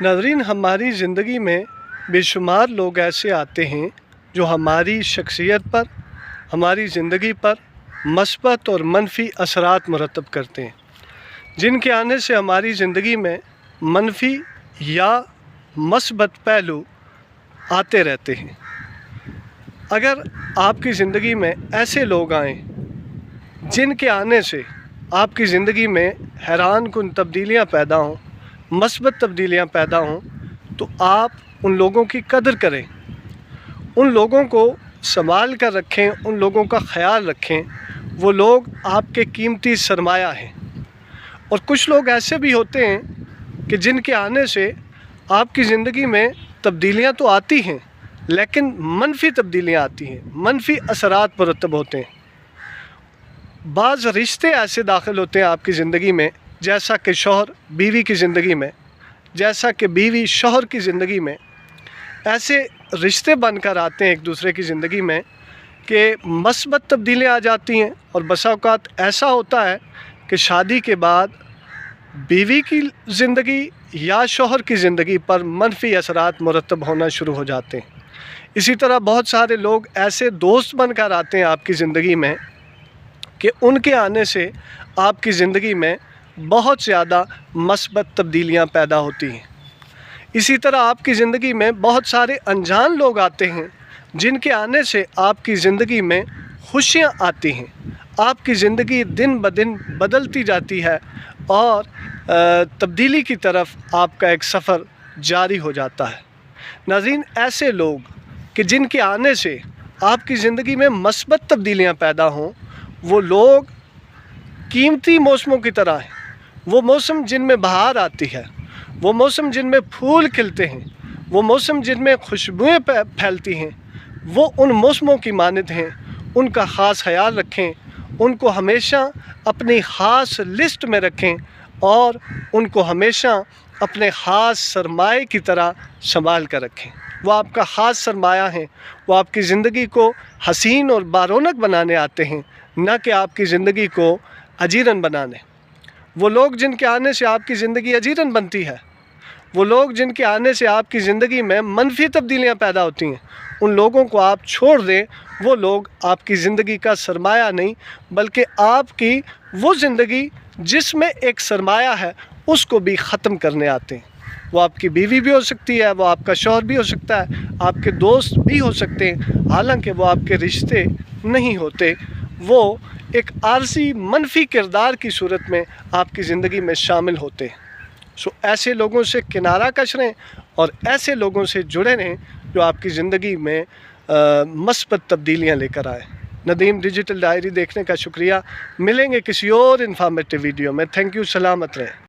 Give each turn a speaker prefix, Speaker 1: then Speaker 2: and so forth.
Speaker 1: नाज़रीन, हमारी ज़िंदगी में बेशुमार लोग ऐसे आते हैं जो हमारी शख्सियत पर, हमारी ज़िंदगी पर मस्बत और मनफ़ी असरात मुरतब करते हैं, जिनके आने से हमारी ज़िंदगी में मनफ़ी या मस्बत पहलू आते रहते हैं। अगर आपकी ज़िंदगी में ऐसे लोग आएँ जिनके आने से आपकी ज़िंदगी में हैरान कुन तब्दीलियाँ पैदा हों, मस्बत तब्दीलियाँ पैदा हों, तो आप उन लोगों की कदर करें, उन लोगों को संभाल कर रखें, उन लोगों का ख्याल रखें। वो लोग आपके कीमती सरमाया हैं। और कुछ लोग ऐसे भी होते हैं कि जिनके आने से आपकी ज़िंदगी में तब्दीलियाँ तो आती हैं, लेकिन मनफ़ी तब्दीलियाँ आती हैं, मनफ़ी असरात मुरतब होते हैं। बाज़ रिश्ते ऐसे दाखिल होते हैं आपकी ज़िंदगी में, जैसा कि शौहर बीवी की ज़िंदगी में, जैसा कि बीवी शौहर की ज़िंदगी में, ऐसे रिश्ते बनकर आते हैं एक दूसरे की ज़िंदगी में कि मस्बत तब्दीलियाँ आ जाती हैं। और बसा औक़ात ऐसा होता है कि शादी के बाद बीवी की ज़िंदगी या शौहर की ज़िंदगी पर मनफ़ी असरात मुरतब होना शुरू हो जाते हैं। इसी तरह बहुत सारे लोग ऐसे दोस्त बनकर आते हैं आपकी ज़िंदगी में कि उनके आने से आपकी ज़िंदगी में बहुत ज़्यादा मस्बत तब्दीलियाँ पैदा होती हैं। इसी तरह आपकी ज़िंदगी में बहुत सारे अनजान लोग आते हैं जिनके आने से आपकी ज़िंदगी में खुशियाँ आती हैं। आपकी ज़िंदगी दिन ब दिन बदलती जाती है और तब्दीली की तरफ आपका एक सफ़र जारी हो जाता है। नाज़रीन, ऐसे लोग कि जिनके आने से आपकी ज़िंदगी में मस्बत तब्दीलियाँ पैदा हों, वो लोग कीमती मौसमों की तरह हैं। वो मौसम जिनमें बहार आती है, वो मौसम जिनमें फूल खिलते हैं, वो मौसम जिनमें खुशबुएँ फैलती हैं, वो उन मौसमों की मानद हैं। उनका ख़ास ख्याल रखें, उनको हमेशा अपनी ख़ास लिस्ट में रखें और उनको हमेशा अपने ख़ास सरमाए की तरह संभाल कर रखें। वो आपका ख़ास सरमाया हैं। वो आपकी ज़िंदगी को हसीन और बारौनक बनाने आते हैं, न कि आपकी ज़िंदगी को अजीरन बनाने। वो लोग जिनके आने से आपकी ज़िंदगी अजीरन बनती है, वो लोग जिनके आने से आपकी ज़िंदगी में मनफ़ी तब्दीलियाँ पैदा होती हैं, उन लोगों को आप छोड़ दें। वो लोग आपकी ज़िंदगी का सरमाया नहीं, बल्कि आपकी वो ज़िंदगी जिसमें एक सरमाया है उसको भी ख़त्म करने आते हैं। वो आपकी बीवी भी हो सकती है, वो आपका शौहर भी हो सकता है, आपके दोस्त भी हो सकते हैं, हालांकि वो आपके रिश्ते नहीं होते। वो एक आरज़ी मनफ़ी किरदार की सूरत में आपकी ज़िंदगी में शामिल होते हैं। सो ऐसे लोगों से किनारा कश रहें और ऐसे लोगों से जुड़े रहें जो आपकी ज़िंदगी में मस्बत तब्दीलियाँ लेकर आए। नदीम डिजिटल डायरी देखने का शुक्रिया। मिलेंगे किसी और इन्फॉर्मेटिव वीडियो में। Thank you. सलामत रहें।